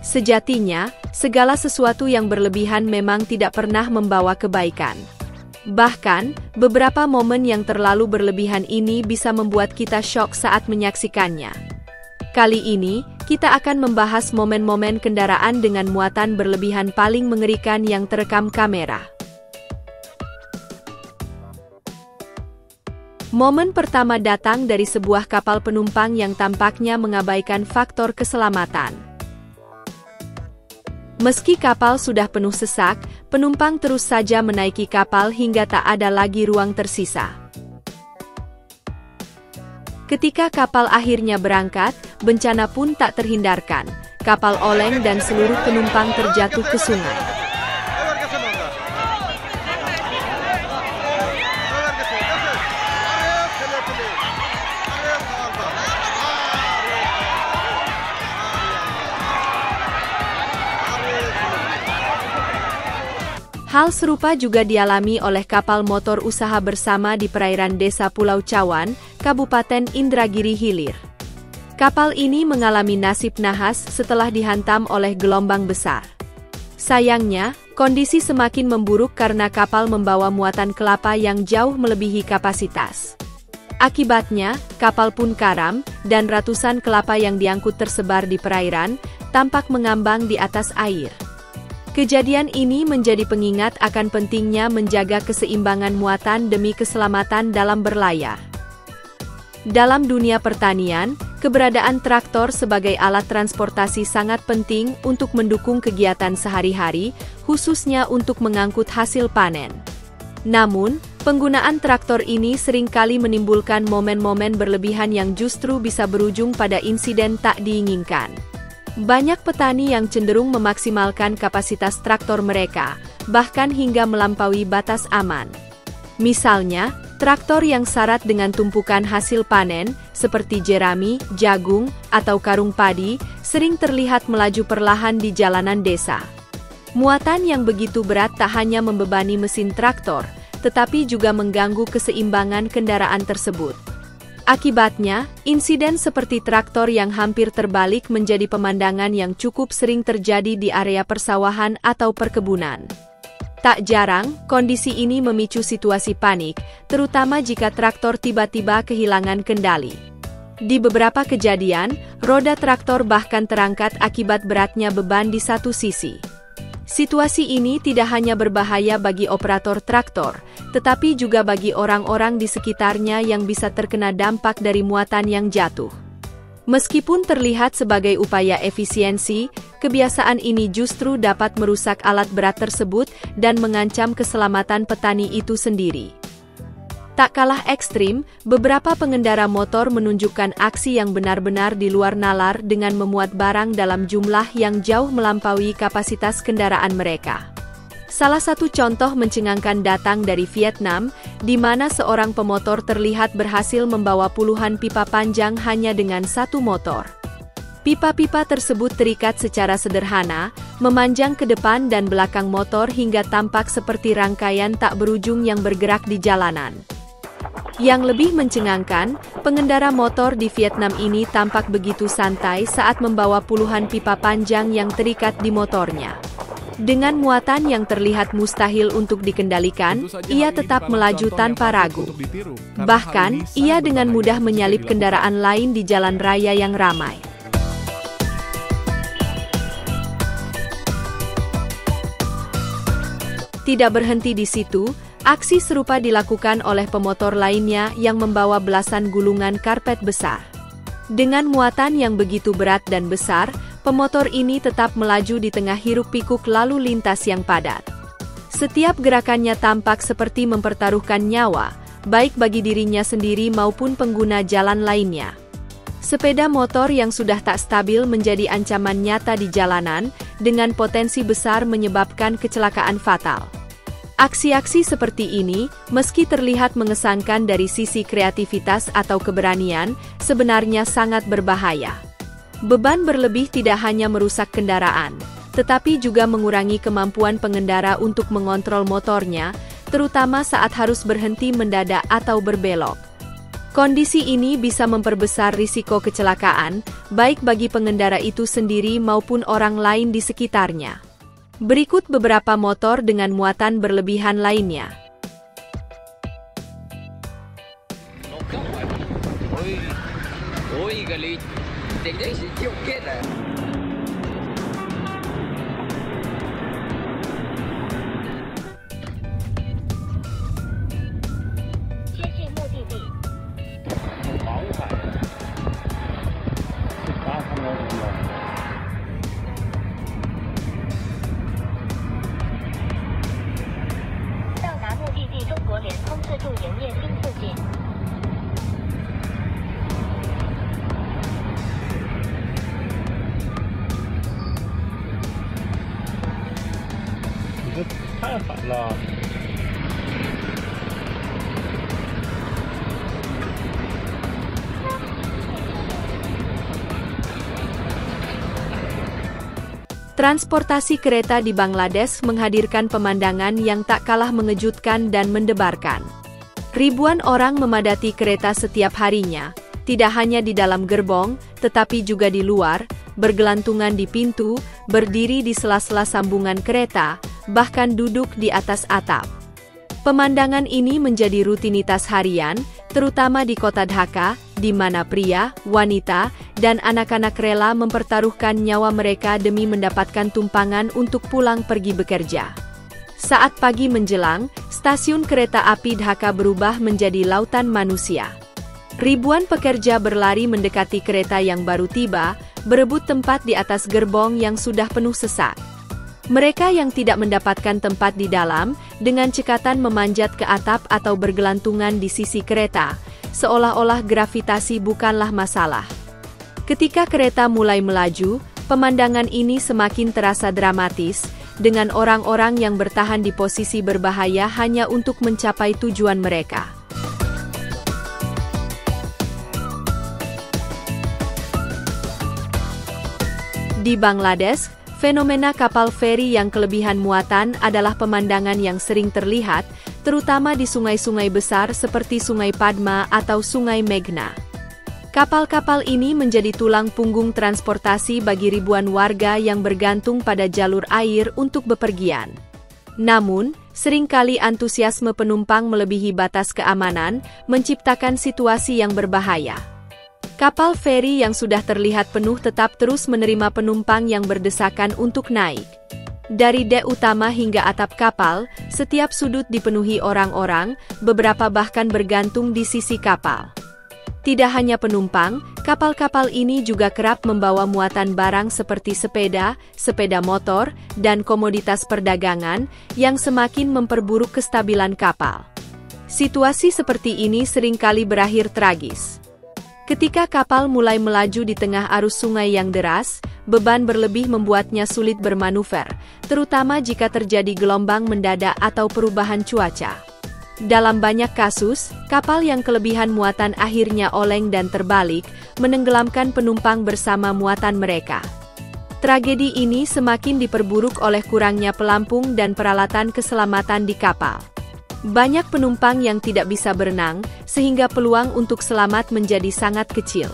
Sejatinya, segala sesuatu yang berlebihan memang tidak pernah membawa kebaikan. Bahkan, beberapa momen yang terlalu berlebihan ini bisa membuat kita syok saat menyaksikannya. Kali ini, kita akan membahas momen-momen kendaraan dengan muatan berlebihan paling mengerikan yang terekam kamera. Momen pertama datang dari sebuah kapal penumpang yang tampaknya mengabaikan faktor keselamatan. Meski kapal sudah penuh sesak, penumpang terus saja menaiki kapal hingga tak ada lagi ruang tersisa. Ketika kapal akhirnya berangkat, bencana pun tak terhindarkan. Kapal oleng dan seluruh penumpang terjatuh ke sungai. Hal serupa juga dialami oleh kapal motor usaha bersama di perairan desa Pulau Cawan, Kabupaten Indragiri Hilir. Kapal ini mengalami nasib nahas setelah dihantam oleh gelombang besar. Sayangnya, kondisi semakin memburuk karena kapal membawa muatan kelapa yang jauh melebihi kapasitas. Akibatnya, kapal pun karam, dan ratusan kelapa yang diangkut tersebar di perairan, tampak mengambang di atas air. Kejadian ini menjadi pengingat akan pentingnya menjaga keseimbangan muatan demi keselamatan dalam berlayar. Dalam dunia pertanian, keberadaan traktor sebagai alat transportasi sangat penting untuk mendukung kegiatan sehari-hari, khususnya untuk mengangkut hasil panen. Namun, penggunaan traktor ini seringkali menimbulkan momen-momen berlebihan yang justru bisa berujung pada insiden tak diinginkan. Banyak petani yang cenderung memaksimalkan kapasitas traktor mereka, bahkan hingga melampaui batas aman. Misalnya, traktor yang syarat dengan tumpukan hasil panen, seperti jerami, jagung, atau karung padi, sering terlihat melaju perlahan di jalanan desa. Muatan yang begitu berat tak hanya membebani mesin traktor, tetapi juga mengganggu keseimbangan kendaraan tersebut. Akibatnya, insiden seperti traktor yang hampir terbalik menjadi pemandangan yang cukup sering terjadi di area persawahan atau perkebunan. Tak jarang, kondisi ini memicu situasi panik, terutama jika traktor tiba-tiba kehilangan kendali. Di beberapa kejadian, roda traktor bahkan terangkat akibat beratnya beban di satu sisi. Situasi ini tidak hanya berbahaya bagi operator traktor, tetapi juga bagi orang-orang di sekitarnya yang bisa terkena dampak dari muatan yang jatuh. Meskipun terlihat sebagai upaya efisiensi, kebiasaan ini justru dapat merusak alat berat tersebut dan mengancam keselamatan petani itu sendiri. Tak kalah ekstrim, beberapa pengendara motor menunjukkan aksi yang benar-benar di luar nalar dengan memuat barang dalam jumlah yang jauh melampaui kapasitas kendaraan mereka. Salah satu contoh mencengangkan datang dari Vietnam, di mana seorang pemotor terlihat berhasil membawa puluhan pipa panjang hanya dengan satu motor. Pipa-pipa tersebut terikat secara sederhana, memanjang ke depan dan belakang motor hingga tampak seperti rangkaian tak berujung yang bergerak di jalanan. Yang lebih mencengangkan, pengendara motor di Vietnam ini tampak begitu santai saat membawa puluhan pipa panjang yang terikat di motornya. Dengan muatan yang terlihat mustahil untuk dikendalikan, ia tetap melaju tanpa ragu. Bahkan, ia dengan mudah menyalip kendaraan lain di jalan raya yang ramai. Tidak berhenti di situ, aksi serupa dilakukan oleh pemotor lainnya yang membawa belasan gulungan karpet besar. Dengan muatan yang begitu berat dan besar, pemotor ini tetap melaju di tengah hiruk-pikuk lalu lintas yang padat. Setiap gerakannya tampak seperti mempertaruhkan nyawa, baik bagi dirinya sendiri maupun pengguna jalan lainnya. Sepeda motor yang sudah tak stabil menjadi ancaman nyata di jalanan, dengan potensi besar menyebabkan kecelakaan fatal. Aksi-aksi seperti ini, meski terlihat mengesankan dari sisi kreativitas atau keberanian, sebenarnya sangat berbahaya. Beban berlebih tidak hanya merusak kendaraan, tetapi juga mengurangi kemampuan pengendara untuk mengontrol motornya, terutama saat harus berhenti mendadak atau berbelok. Kondisi ini bisa memperbesar risiko kecelakaan, baik bagi pengendara itu sendiri maupun orang lain di sekitarnya. Berikut beberapa motor dengan muatan berlebihan lainnya. Transportasi kereta di Bangladesh menghadirkan pemandangan yang tak kalah mengejutkan dan mendebarkan. Ribuan orang memadati kereta setiap harinya, tidak hanya di dalam gerbong, tetapi juga di luar, bergelantungan di pintu, berdiri di sela-sela sambungan kereta, bahkan duduk di atas atap. Pemandangan ini menjadi rutinitas harian, terutama di kota Dhaka, di mana pria, wanita, dan anak-anak rela mempertaruhkan nyawa mereka demi mendapatkan tumpangan untuk pulang pergi bekerja. Saat pagi menjelang, stasiun kereta api Dhaka berubah menjadi lautan manusia. Ribuan pekerja berlari mendekati kereta yang baru tiba, berebut tempat di atas gerbong yang sudah penuh sesak. Mereka yang tidak mendapatkan tempat di dalam, dengan cekatan memanjat ke atap atau bergelantungan di sisi kereta, seolah-olah gravitasi bukanlah masalah. Ketika kereta mulai melaju, pemandangan ini semakin terasa dramatis, dengan orang-orang yang bertahan di posisi berbahaya hanya untuk mencapai tujuan mereka. Di Bangladesh, fenomena kapal feri yang kelebihan muatan adalah pemandangan yang sering terlihat, terutama di sungai-sungai besar seperti Sungai Padma atau Sungai Meghna. Kapal-kapal ini menjadi tulang punggung transportasi bagi ribuan warga yang bergantung pada jalur air untuk bepergian. Namun, seringkali antusiasme penumpang melebihi batas keamanan, menciptakan situasi yang berbahaya. Kapal feri yang sudah terlihat penuh tetap terus menerima penumpang yang berdesakan untuk naik. Dari dek utama hingga atap kapal, setiap sudut dipenuhi orang-orang, beberapa bahkan bergantung di sisi kapal. Tidak hanya penumpang, kapal-kapal ini juga kerap membawa muatan barang seperti sepeda, sepeda motor, dan komoditas perdagangan, yang semakin memperburuk kestabilan kapal. Situasi seperti ini seringkali berakhir tragis. Ketika kapal mulai melaju di tengah arus sungai yang deras, beban berlebih membuatnya sulit bermanuver, terutama jika terjadi gelombang mendadak atau perubahan cuaca. Dalam banyak kasus, kapal yang kelebihan muatan akhirnya oleng dan terbalik, menenggelamkan penumpang bersama muatan mereka. Tragedi ini semakin diperburuk oleh kurangnya pelampung dan peralatan keselamatan di kapal. Banyak penumpang yang tidak bisa berenang, sehingga peluang untuk selamat menjadi sangat kecil.